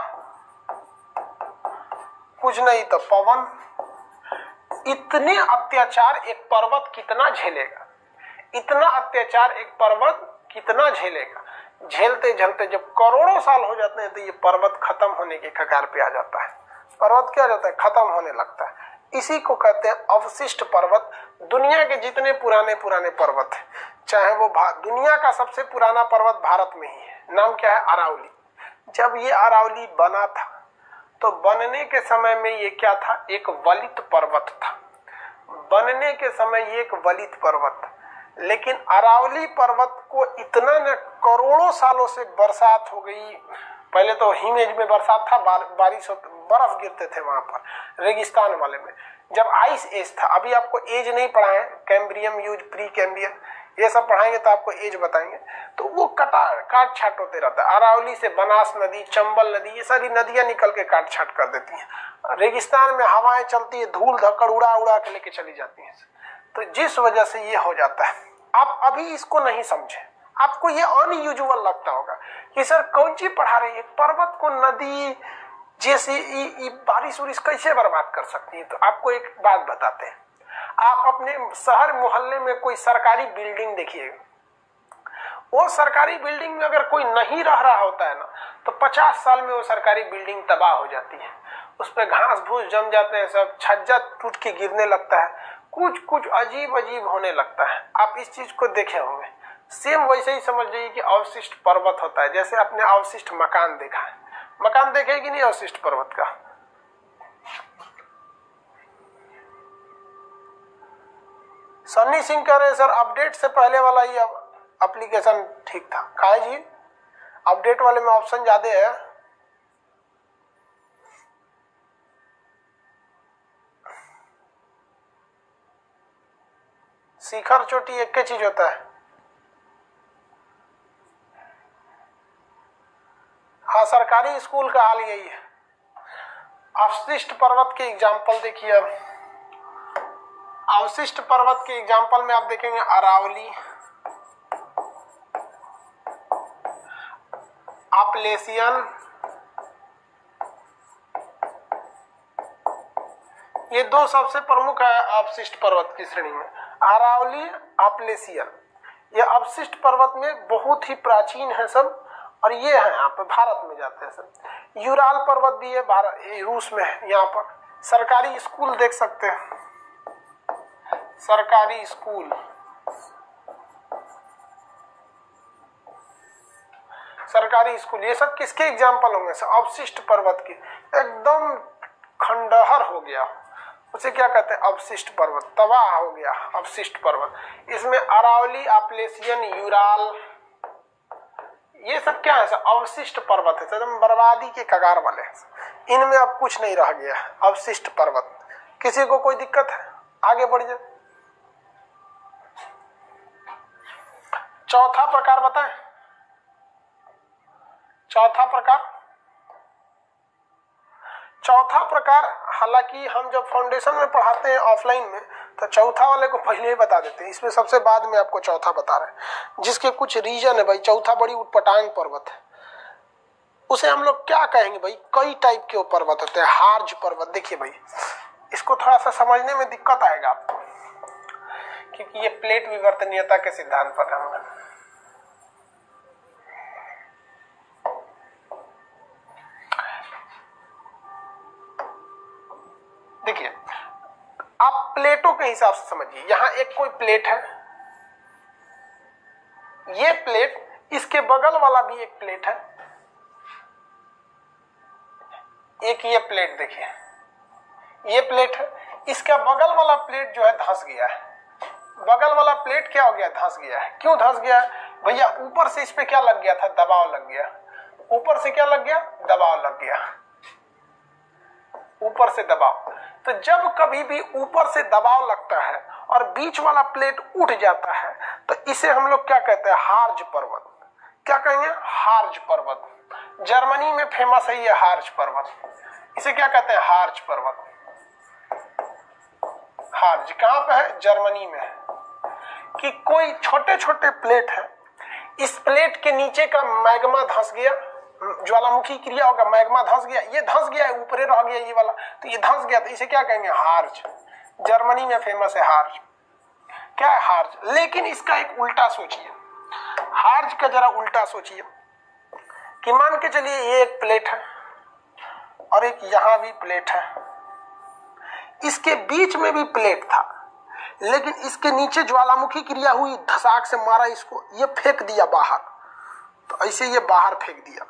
कुछ नहीं तो पवन। इतने अत्याचार एक पर्वत कितना झेलेगा, इतना अत्याचार एक पर्वत कितना झेलेगा। झेलते झेलते जब करोड़ों साल हो जाते हैं तो ये पर्वत खत्म होने के कगार पे आ जाता है। पर्वत क्या जाता है, खत्म होने लगता है। इसी को कहते हैं अवशिष्ट पर्वत। दुनिया के जितने पुराने पर्वत है, चाहे वो दुनिया का सबसे पुराना पर्वत भारत में ही है, नाम क्या है, अरावली। जब ये अरावली बना था तो बनने के समय में ये क्या था, एक वलित पर्वत था। बनने के समय ये एक वलित पर्वत था, लेकिन अरावली पर्वत को इतना न करोड़ों सालों से बरसात हो गई। पहले तो हिमेज में बरसात था, बारिश बर्फ गिरते थे वहां पर रेगिस्तान वाले में, जब आइस एज था। अभी आपको एज नहीं पढ़ाए, कैम्ब्रियम यूज, प्री कैम्ब्रियम, ये सब पढ़ाएंगे तो आपको एज बताएंगे। तो वो काट छाट होते रहता है। अरावली से बनास नदी, चंबल नदी, ये सारी नदियां निकल के काट छाट कर देती हैं। रेगिस्तान में हवाएं चलती है, धूल धक्कड़ उड़ा उड़ा के लेके चली जाती हैं। तो जिस वजह से ये हो जाता है, आप अभी इसको नहीं समझे, आपको ये अनयूजुअल लगता होगा कि सर कौन चीज पढ़ा रहे हैं, पर्वत को नदी जैसे बारिश उरिश कैसे बर्बाद कर सकती है। तो आपको एक बात बताते हैं, आप अपने शहर मोहल्ले में कोई सरकारी बिल्डिंग देखिएगा, वो सरकारी बिल्डिंग में अगर कोई नहीं रह रहा होता है ना, तो 50 साल में वो सरकारी बिल्डिंग तबाह हो जाती है। उस पर घास भूस जम जाते हैं, सब छज्जा टूट के गिरने लगता है, कुछ अजीब अजीब होने लगता है। आप इस चीज को देखे होंगे। सेम वैसे ही समझ लीजिए कि अवशिष्ट पर्वत होता है। जैसे आपने अवशिष्ट मकान देखा है, मकान देखे कि नहीं अवशिष्ट पर्वत का? सन्नी सिंह कह रहे हैं सर अपडेट से पहले वाला ही एप्लीकेशन ठीक था। काहे जी, अपडेट वाले में ऑप्शन ज्यादा है। शिखर चोटी एक ही चीज होता है। हाँ, सरकारी स्कूल का हाल यही है। अवशिष्ट पर्वत के एग्जाम्पल देखिए। अवशिष्ट पर्वत के एग्जाम्पल में आप देखेंगे अरावली, अपलेशियन, ये दो सबसे प्रमुख है अवशिष्ट पर्वत की श्रेणी में, अरावली, अपलेशियन। ये अवशिष्ट पर्वत में बहुत ही प्राचीन है सब, और ये है यहाँ पे भारत में जाते हैं सब। यूराल पर्वत भी है, भारत रूस में है। यहाँ पर सरकारी स्कूल देख सकते हैं, सरकारी स्कूल, सरकारी स्कूल, ये सब किसके एग्जाम्पल होंगे? अवशिष्ट पर्वत के। एकदम खंडहर हो गया, उसे क्या कहते हैं? अवशिष्ट पर्वत, तबाह हो गया अवशिष्ट पर्वत। इसमें अरावली, अपलेशियन, यूराल, ये सब क्या है? अवशिष्ट पर्वत है, एकदम बर्बादी के कगार वाले हैं। इनमें अब कुछ नहीं रह गया, अवशिष्ट पर्वत। किसी को कोई दिक्कत है? आगे बढ़ जाए। चौथा प्रकार बताएं, चौथा प्रकार। चौथा प्रकार, हालांकि हम जब फाउंडेशन में पढ़ाते हैं ऑफलाइन में, तो चौथा वाले को पहले ही बता देते हैं, इसमें सबसे बाद में आपको चौथा बता रहे हैं, जिसके कुछ रीजन है भाई। चौथा बड़ी उटपटांग पर्वत है, उसे हम लोग क्या कहेंगे भाई? कई टाइप के वो पर्वत होते हैं। हार्ज पर्वत, देखिए भाई, इसको थोड़ा सा समझने में दिक्कत आएगा आपको, क्योंकि ये प्लेट विवर्तनीयता के सिद्धांत पर हम देखिए, आप प्लेटों के हिसाब से समझिए। यहां एक कोई प्लेट है, ये प्लेट, इसके बगल वाला भी एक प्लेट है, एक ये प्लेट देखिए, ये प्लेट है, इसका बगल वाला प्लेट जो है धंस गया है। बगल वाला प्लेट क्या हो गया? धंस गया है। क्यों धंस गया है भैया? ऊपर से इस पे क्या लग गया था? दबाव लग गया। ऊपर से क्या लग गया? दबाव लग गया। ऊपर से दबाव। तो जब कभी भी ऊपर से दबाव लगता है और बीच वाला प्लेट उठ जाता है तो इसे हम लोग क्या कहते हैं, हार्ज पर्वत। क्या कहेंगे, हार्ज पर्वत। जर्मनी में फेमस है ये हार्ज पर्वत, इसे क्या कहते हैं, हार्ज पर्वत। हार्ज कहां पे है, जर्मनी में है। कि कोई छोटे छोटे प्लेट है, इस प्लेट के नीचे का मैग्मा धंस गया, ज्वालामुखी क्रिया होगा, मैग्मा धंस गया, ये धंस गया है, ऊपरे रह गया ये वाला, तो ये धंस गया, तो इसे क्या कहेंगे, हार्ज। जर्मनी में फेमस है हार्ज। क्या है हार्ज। लेकिन इसका एक उल्टा सोचिए, हार्ज का जरा उल्टा सोचिए कि मान के चलिए ये एक प्लेट है और एक यहां भी प्लेट है, इसके बीच में भी प्लेट था, लेकिन इसके नीचे ज्वालामुखी क्रिया हुई, धसाक से मारा इसको, ये फेंक दिया बाहर, तो ऐसे ये बाहर फेंक दिया,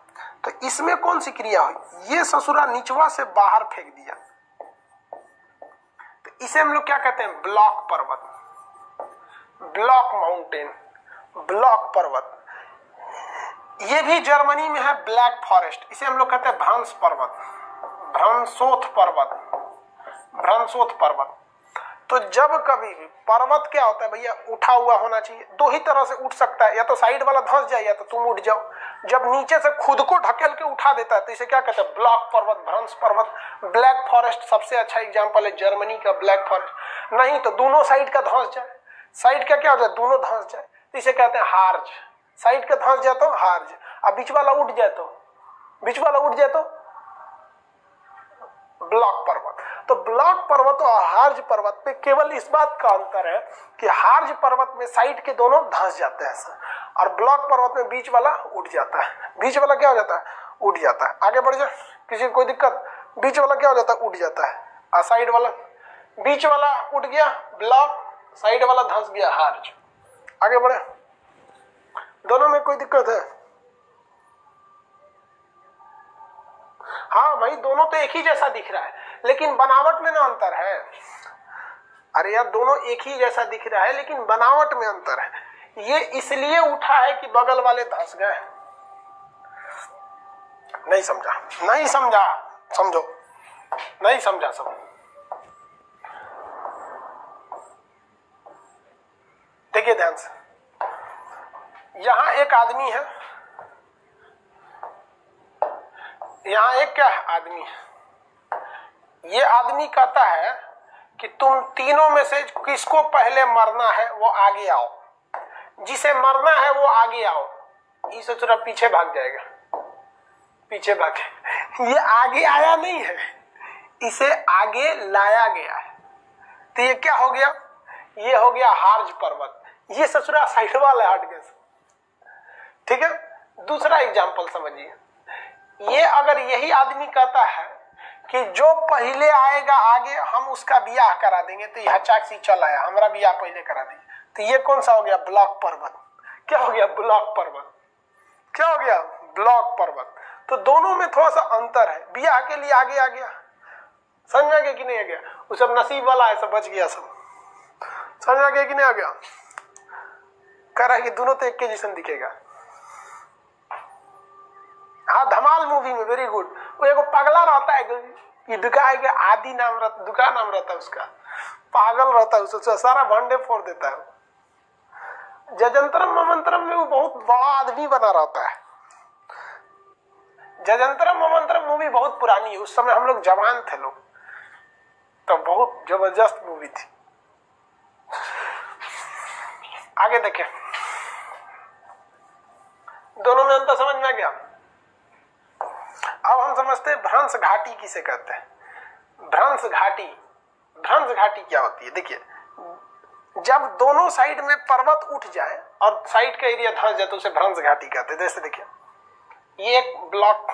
तो इसमें कौन सी क्रिया हुई, ये ससुरा निचवा से बाहर फेंक दिया, तो इसे हम लोग क्या कहते हैं, ब्लॉक पर्वत, ब्लॉक माउंटेन, ब्लॉक पर्वत। ये भी जर्मनी में है ब्लैक फॉरेस्ट, इसे हम लोग कहते हैं भ्रंश पर्वत, भ्रंशोथ पर्वत, भ्रंशोथ पर्वत। तो जब कभी भी पर्वत क्या होता है भैया, उठा हुआ होना चाहिए, दो ही तरह से उठ सकता है, या तो साइड वाला धंस जाए या तो तुम उठ जाओ। जब नीचे से खुद को ढकेल के उठा देता है तो इसे क्या कहते हैं, ब्लॉक पर्वत, भ्रंश पर्वत। ब्लैक फॉरेस्ट सबसे अच्छा एग्जांपल है जर्मनी का ब्लैक फॉरेस्ट। नहीं तो दोनों साइड का धंस जाए, साइड का क्या हो जाए, दोनों धंस जाए, तो इसे कहते हैं हार्ज। साइड का धंस जाए तो हार्ज, अब बीच वाला उठ जाए तो, बीच वाला उठ जाए तो ब्लॉक पर्वत। तो ब्लॉक पर्वत और हार्ज पर्वत पे केवल इस बात का अंतर है कि हार्ज पर्वत में साइड के दोनों धंस जाते हैं और ब्लॉक पर्वत में बीच वाला उठ जाता है। बीच वाला क्या हो जाता है, उठ जाता है। आगे बढ़ जाए, किसी को कोई दिक्कत, बीच वाला क्या हो जाता है, उठ जाता है, और साइड वाला, बीच वाला उठ गया ब्लॉक, साइड वाला धंस गया हार्ज। आगे बढ़े, दोनों में कोई दिक्कत है, हाँ भाई दोनों तो एक ही जैसा दिख रहा है लेकिन बनावट में ना अंतर है। अरे यार दोनों एक ही जैसा दिख रहा है लेकिन बनावट में अंतर है। ये इसलिए उठा है कि बगल वाले धंस गए। नहीं समझा, नहीं समझा, समझो, नहीं समझा सब। देखिए ध्यान से, यहां एक आदमी है, यहां एक क्या है, आदमी है। ये आदमी कहता है कि तुम तीनों में से किसको पहले मरना है वो आगे आओ, जिसे मरना है वो आगे आओ। ये सोच रहा पीछे भाग जाएगा, पीछे भागे, ये आगे आया नहीं है, इसे आगे लाया गया है। तो ये क्या हो गया, ये हो गया हार्ज पर्वत। ये ससुरा साइड वाला हट गया। ठीक है, दूसरा एग्जांपल समझिए। ये अगर यही आदमी कहता है कि जो पहले आएगा आगे हम उसका ब्याह करा देंगे, तो यह चाकसी चल आया, हमारा ब्याह पहले करा देंगे, तो ये कौन सा हो गया, ब्लॉक पर्वत। क्या हो गया, ब्लॉक पर्वत। क्या हो गया, ब्लॉक पर्वत। तो दोनों में थोड़ा सा अंतर है, ब्याह के लिए आगे आ गया, समझ आ गया कि नहीं आ गया, वो सब नसीब वाला है, सब बच गया, सब समझ आ गया कि नहीं आ गया। कह रहा है कि दोनों तो एक के जैसन दिखेगा। हाँ धमाल मूवी में, वेरी गुड, वो एगो पगला रहता है, ये दुकान के आदि नाम रहता, दुकान नाम रहता है उसका, पागल रहता है, उससे सारा भंडे फोड़ देता है। जजंतरम ममंतरम में वो बहुत बड़ा आदमी बना रहता है। जजंतरम ममंतरम मूवी बहुत पुरानी है, उस समय हम लोग जवान थे लोग, तो बहुत जबरदस्त मूवी थी। आगे देखें, दोनों में अंतर समझ में आ गया। अब हम समझते हैं भ्रंश घाटी किसे कहते हैं। भ्रंश घाटी, भ्रंश घाटी क्या होती है, देखिए जब दोनों साइड में पर्वत उठ जाए और साइड का एरिया धंस जाए तो उसे भ्रंश घाटी कहते हैं। जैसे देखिए ये एक ब्लॉक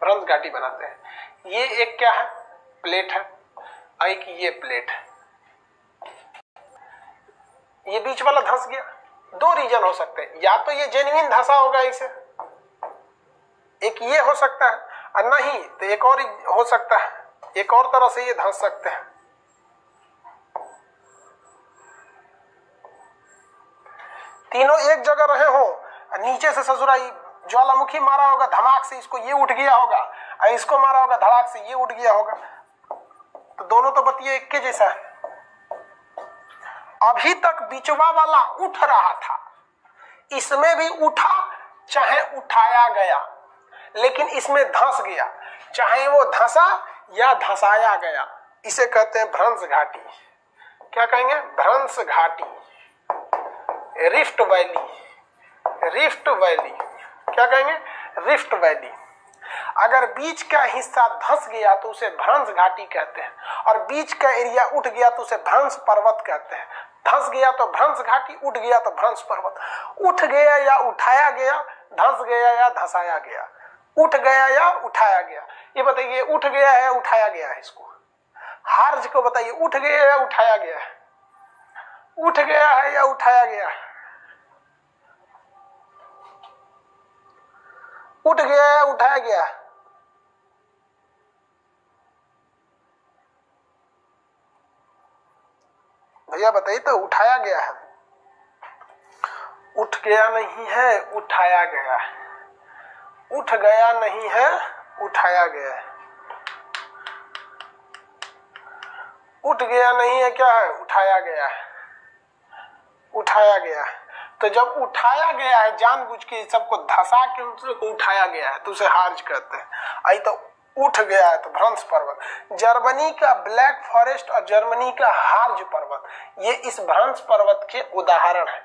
भ्रंश घाटी बनाते हैं, ये एक क्या है, प्लेट है, एक ये प्लेट है, ये बीच वाला धंस गया। दो रीजन हो सकते हैं, या तो ये जेन्युइन धंसा होगा इसे, एक ये हो सकता है, और नहीं तो एक और हो सकता है, एक और तरह से ये धंस सकते हैं। तीनों एक जगह रहे हो, नीचे से ससुराई ज्वालामुखी मारा होगा धमाक से, इसको ये उठ गया होगा, और इसको मारा होगा धड़ाक से, ये उठ गया होगा, तो दोनों तो बतिये एक के जैसा है। अभी तक बीचवा वाला उठ रहा था, इसमें भी उठा चाहे उठाया गया, लेकिन इसमें धंस गया, चाहे वो धंसा या धंसाया गया। इसे कहते हैं भ्रंश घाटी। क्या कहेंगे? भ्रंश घाटी, रिफ्ट वैली, रिफ्ट वैली। क्या कहेंगे? Rift valley. अगर बीच का हिस्सा धंस गया तो उसे भ्रंश घाटी कहते हैं, और बीच का एरिया उठ गया तो उसे भ्रंश पर्वत कहते हैं। धंस गया तो भ्रंश घाटी, उठ गया तो भ्रंश पर्वत। उठ गया या उठाया गया, धंस गया या धंसाया गया, उठ गया या उठाया गया। ये बताइए, उठ गया है या उठाया गया है? इसको हार्ज को बताइए, उठ गया या उठाया गया है? उठ गया है या उठाया गया है? उठ गया या उठाया गया? भैया बताइए तो, उठाया गया है। उठ गया नहीं है, उठाया गया है। उठ गया नहीं है, उठाया गया है। उठ गया नहीं है, क्या है? उठाया गया है। उठाया गया है। तो जब उठाया गया है, जानबूझ के सबको धसा के उसको उठाया गया है, तो उसे हार्ज कहते हैं। आई तो उठ गया है तो भ्रंश पर्वत। जर्मनी का ब्लैक फॉरेस्ट और जर्मनी का हार्ज पर्वत, ये इस भ्रंश पर्वत के उदाहरण है।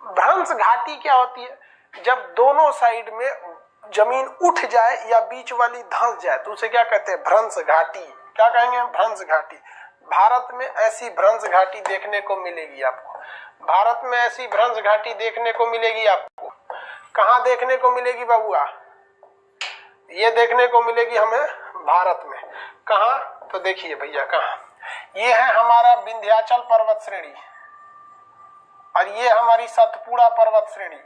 भ्रंश घाटी क्या होती है? जब दोनों साइड में जमीन उठ जाए या बीच वाली धंस जाए तो उसे क्या कहते हैं? भ्रंश घाटी। क्या कहेंगे? भ्रंश घाटी। भारत में ऐसी भ्रंश घाटी देखने को मिलेगी आपको। भारत में ऐसी भ्रंश घाटी देखने को मिलेगी आपको। कहाँ देखने को मिलेगी बाबुआ? ये देखने को मिलेगी हमें भारत में। कहाँ? तो देखिए भैया, कहाँ? ये है हमारा विंध्याचल पर्वत श्रेणी, और ये हमारी सतपुड़ा पर्वत श्रेणी,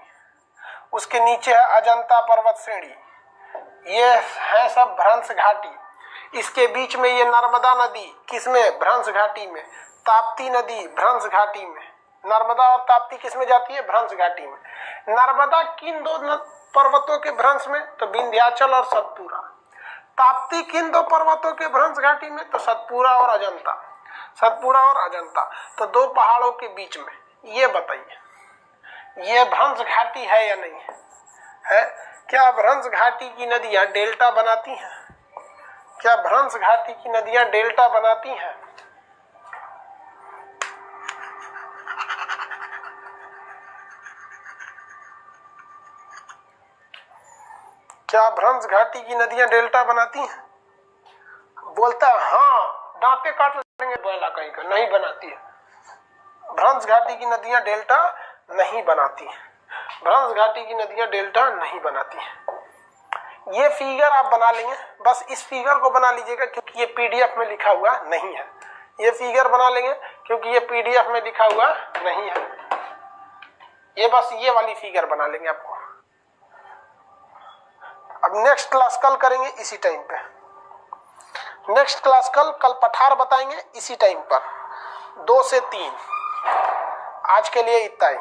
उसके नीचे है अजंता पर्वत श्रेणी। ये है सब भ्रंश घाटी। इसके बीच में ये नर्मदा नदी, किसमें? भ्रंश घाटी में। ताप्ती नदी भ्रंश घाटी में। नर्मदा और ताप्ती किसमें जाती है? भ्रंश घाटी में। नर्मदा किन दो पर्वतों के भ्रंश में? तो विंध्याचल और सतपुड़ा। ताप्ती किन दो पर्वतों के भ्रंश घाटी में? तो सतपुड़ा और अजंता। सतपुड़ा और अजंता, तो दो पहाड़ों के बीच में। ये बताइए, ये भ्रंश घाटी है या नहीं है? क्या भ्रंश घाटी की नदियां डेल्टा बनाती हैं? क्या भ्रंश घाटी की नदियां डेल्टा बनाती हैं? क्या भ्रंश घाटी की नदियां डेल्टा बनाती हैं? बोलता है हाँ, दांते काट लेंगे बोला कहीं का, नहीं बनाती है। भ्रंश घाटी की नदियां डेल्टा नहीं बनाती हैं। भ्रंश घाटी की नदियां डेल्टा नहीं बनाती हैं। ये फिगर आप बना लेंगे, बस इस फिगर को बना लीजिएगा क्योंकि ये पीडीएफ में लिखा हुआ नहीं है। ये फिगर बना लेंगे क्योंकि ये पीडीएफ में लिखा हुआ नहीं है। ये बस ये वाली फिगर बना लेंगे आपको। अब नेक्स्ट क्लास कल करेंगे इसी टाइम पे। नेक्स्ट क्लास कल पठार बताएंगे इसी टाइम पर, 2 से 3। आज के लिए इतना ही।